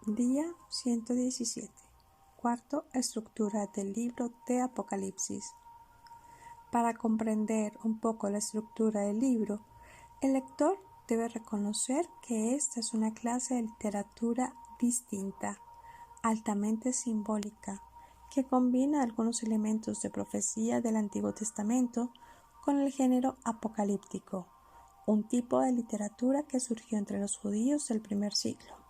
Día 117. Cuarto, estructura del libro de Apocalipsis. Para comprender un poco la estructura del libro, el lector debe reconocer que esta es una clase de literatura distinta, altamente simbólica, que combina algunos elementos de profecía del Antiguo Testamento con el género apocalíptico, un tipo de literatura que surgió entre los judíos del primer siglo.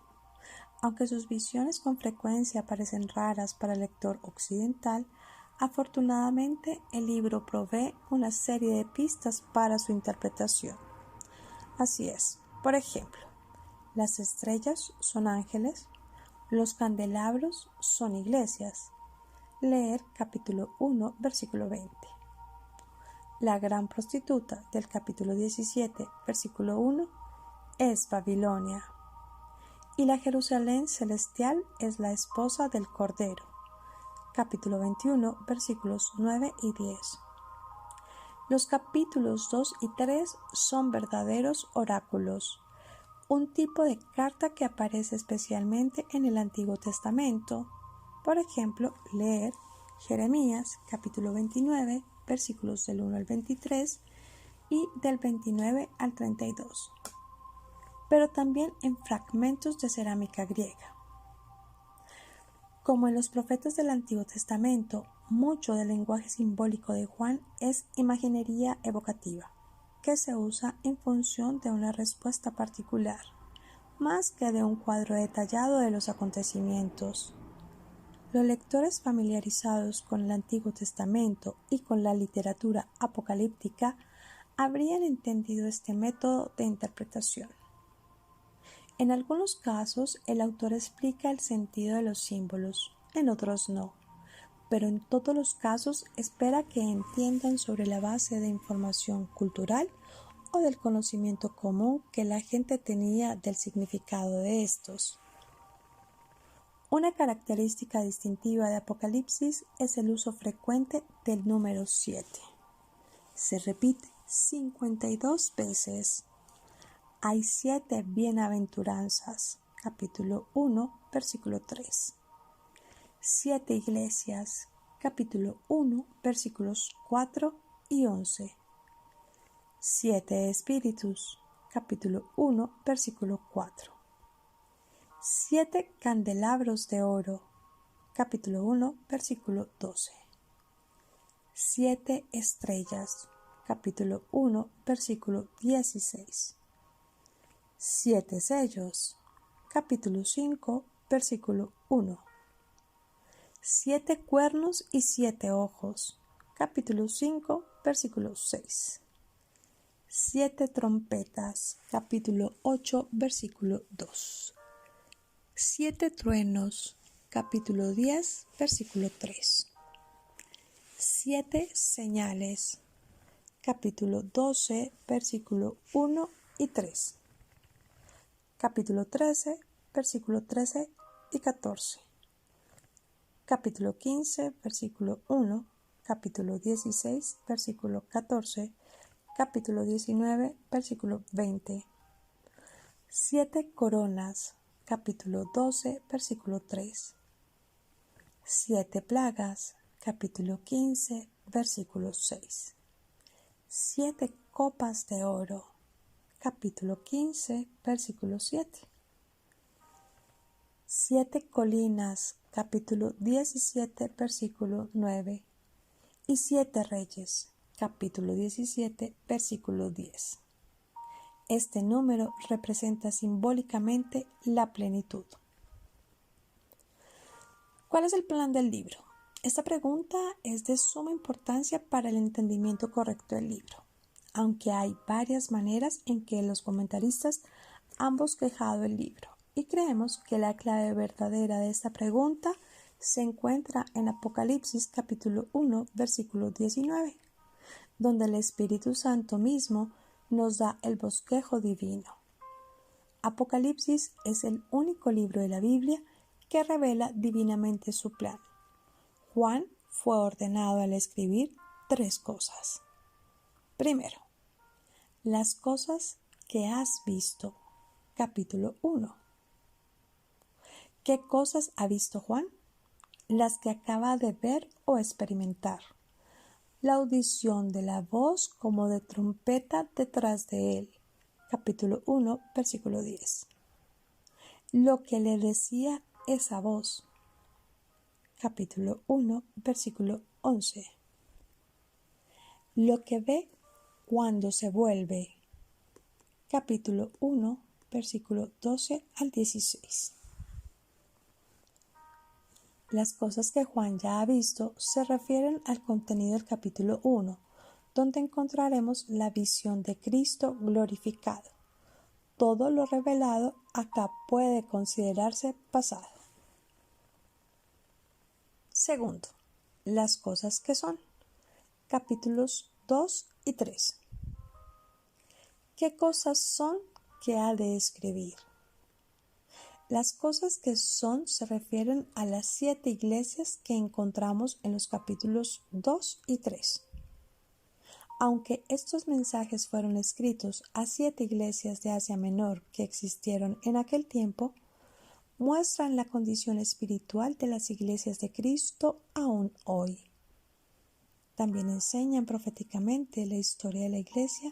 Aunque sus visiones con frecuencia parecen raras para el lector occidental, afortunadamente el libro provee una serie de pistas para su interpretación. Así es, por ejemplo, las estrellas son ángeles, los candelabros son iglesias. Leer capítulo 1, versículo 20. La gran prostituta del capítulo 17, versículo 1, es Babilonia. Y la Jerusalén celestial es la esposa del Cordero. Capítulo 21, versículos 9 y 10. Los capítulos 2 y 3 son verdaderos oráculos, un tipo de carta que aparece especialmente en el Antiguo Testamento. Por ejemplo, leer Jeremías, capítulo 29, versículos del 1 al 23 y del 29 al 32. Pero también en fragmentos de cerámica griega. Como en los profetas del Antiguo Testamento, mucho del lenguaje simbólico de Juan es imaginería evocativa, que se usa en función de una respuesta particular, más que de un cuadro detallado de los acontecimientos. Los lectores familiarizados con el Antiguo Testamento y con la literatura apocalíptica habrían entendido este método de interpretación. En algunos casos, el autor explica el sentido de los símbolos, en otros no, pero en todos los casos espera que entiendan sobre la base de información cultural o del conocimiento común que la gente tenía del significado de estos. Una característica distintiva de Apocalipsis es el uso frecuente del número 7. Se repite 52 veces. Hay 7 bienaventuranzas, capítulo 1, versículo 3. 7 iglesias, capítulo 1, versículos 4 y 11. 7 espíritus, capítulo 1, versículo 4. 7 candelabros de oro, capítulo 1, versículo 12. 7 estrellas, capítulo 1, versículo 16. 7 sellos, capítulo 5, versículo 1. 7 cuernos y 7 ojos, capítulo 5, versículo 6. 7 trompetas, capítulo 8, versículo 2. 7 truenos, capítulo 10, versículo 3. 7 señales, capítulo 12, versículo 1 y 3. Capítulo 13, versículo 13 y 14. Capítulo 15, versículo 1. Capítulo 16, versículo 14. Capítulo 19, versículo 20. 7 coronas. Capítulo 12, versículo 3. 7 plagas. Capítulo 15, versículo 6. 7 copas de oro. Capítulo 15, versículo 7. 7 colinas, capítulo 17, versículo 9. Y 7 reyes, capítulo 17, versículo 10. Este número representa simbólicamente la plenitud. ¿Cuál es el plan del libro? Esta pregunta es de suma importancia para el entendimiento correcto del libro, aunque hay varias maneras en que los comentaristas han bosquejado el libro, y creemos que la clave verdadera de esta pregunta se encuentra en Apocalipsis capítulo 1, versículo 19, donde el Espíritu Santo mismo nos da el bosquejo divino. Apocalipsis es el único libro de la Biblia que revela divinamente su plan. Juan fue ordenado al escribir 3 cosas. Primero, las cosas que has visto, capítulo 1. ¿Qué cosas ha visto Juan? Las que acaba de ver o experimentar. La audición de la voz como de trompeta detrás de él. Capítulo 1, versículo 10. Lo que le decía esa voz. Capítulo 1, versículo 11. Lo que ve cuando se vuelve. Capítulo 1, versículo 12 al 16. Las cosas que Juan ya ha visto se refieren al contenido del capítulo 1, donde encontraremos la visión de Cristo glorificado. Todo lo revelado acá puede considerarse pasado. Segundo, las cosas que son. Capítulos 2 y 3. ¿Qué cosas son que ha de escribir? Las cosas que son se refieren a las 7 iglesias que encontramos en los capítulos 2 y 3. Aunque estos mensajes fueron escritos a 7 iglesias de Asia Menor que existieron en aquel tiempo, muestran la condición espiritual de las iglesias de Cristo aún hoy. También enseñan proféticamente la historia de la iglesia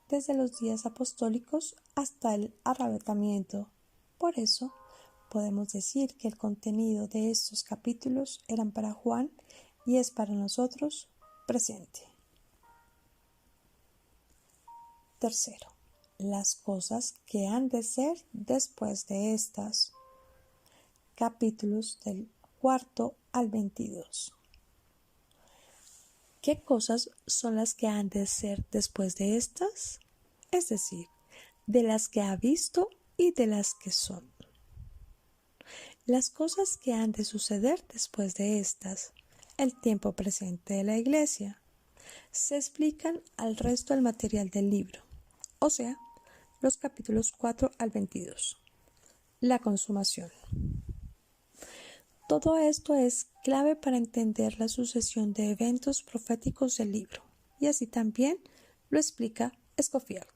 desde los días apostólicos hasta el arrebatamiento. Por eso, podemos decir que el contenido de estos capítulos eran para Juan y es para nosotros presente. Tercero, las cosas que han de ser después de estas. Capítulos del 4 al 22. ¿Qué cosas son las que han de ser después de estas? Es decir, de las que ha visto y de las que son. Las cosas que han de suceder después de estas, el tiempo presente de la iglesia, se explican al resto del material del libro, o sea, los capítulos 4 al 22. La consumación. Todo esto es clave para entender la sucesión de eventos proféticos del libro, y así también lo explica Scofield.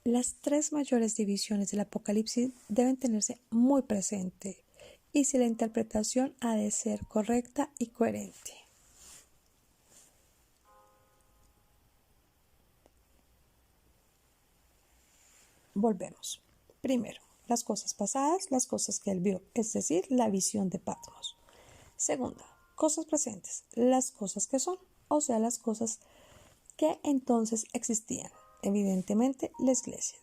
Las 3 mayores divisiones del Apocalipsis deben tenerse muy presente, y si la interpretación ha de ser correcta y coherente. Volvemos. Primero, las cosas pasadas, las cosas que él vio, es decir, la visión de Patmos. Segunda, cosas presentes, las cosas que son, o sea, las cosas que entonces existían. Evidentemente, la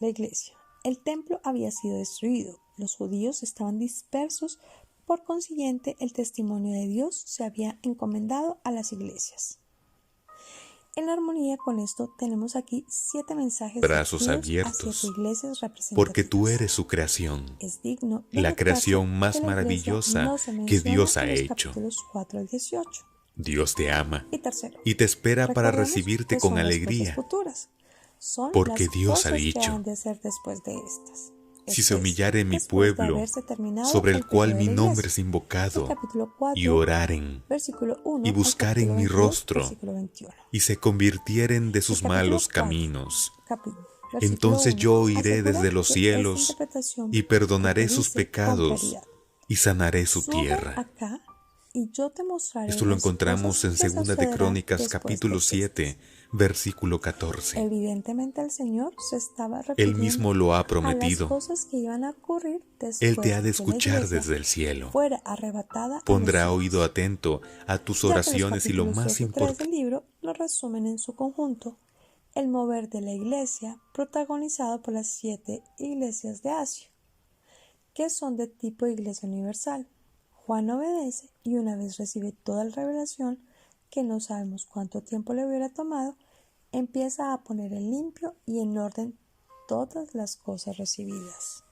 iglesia. El templo había sido destruido, los judíos estaban dispersos, por consiguiente, el testimonio de Dios se había encomendado a las iglesias. En armonía con esto, tenemos aquí 7 mensajes brazos dirigidos a 7 abiertos, iglesias representativas. porque tú eres su creación, Es digno de la notarse creación más que la iglesia maravillosa no se que menciona Dios ha en los hecho. capítulos 4 al 18. Dios te ama Y tercero, y te espera para recordemos recibirte que con son las cosas alegría, futuras. Son porque las Dios ha cosas que dicho: han de ser después de estas. si Esto se es, humillare mi después de pueblo, haberse terminado sobre el cual periodo de mi la nombre iglesia. es El invocado, capítulo y 4, oraren, versículo 1 y al buscaren capítulo mi 22, rostro, versículo 21. y se convirtieren de El sus capítulo malos 4, caminos, versículo entonces 1, yo oiré asegura desde los que esta cielos, interpretación y perdonaré sus puntualice con pecados, claridad. y sanaré su Sube tierra. acá y yo te mostraré Esto lo las encontramos cosas en que 2 de sucederán Crónicas después de capítulo estas. 7, versículo 14. Evidentemente el Señor se estaba Él refiriendo mismo lo ha a las prometido. cosas que iban a ocurrir Él te ha después de de que la escuchar iglesia desde el cielo. fuera arrebatada a los Pondrá oído cielos. atento a tus Ya que los oraciones y lo capítulos más 2 y 3 importante. del libro lo resumen en su conjunto, el mover de la iglesia protagonizado por las 7 iglesias de Asia, que son de tipo iglesia universal. Juan obedece y una vez recibe toda la revelación, que no sabemos cuánto tiempo le hubiera tomado, empieza a poner en limpio y en orden todas las cosas recibidas.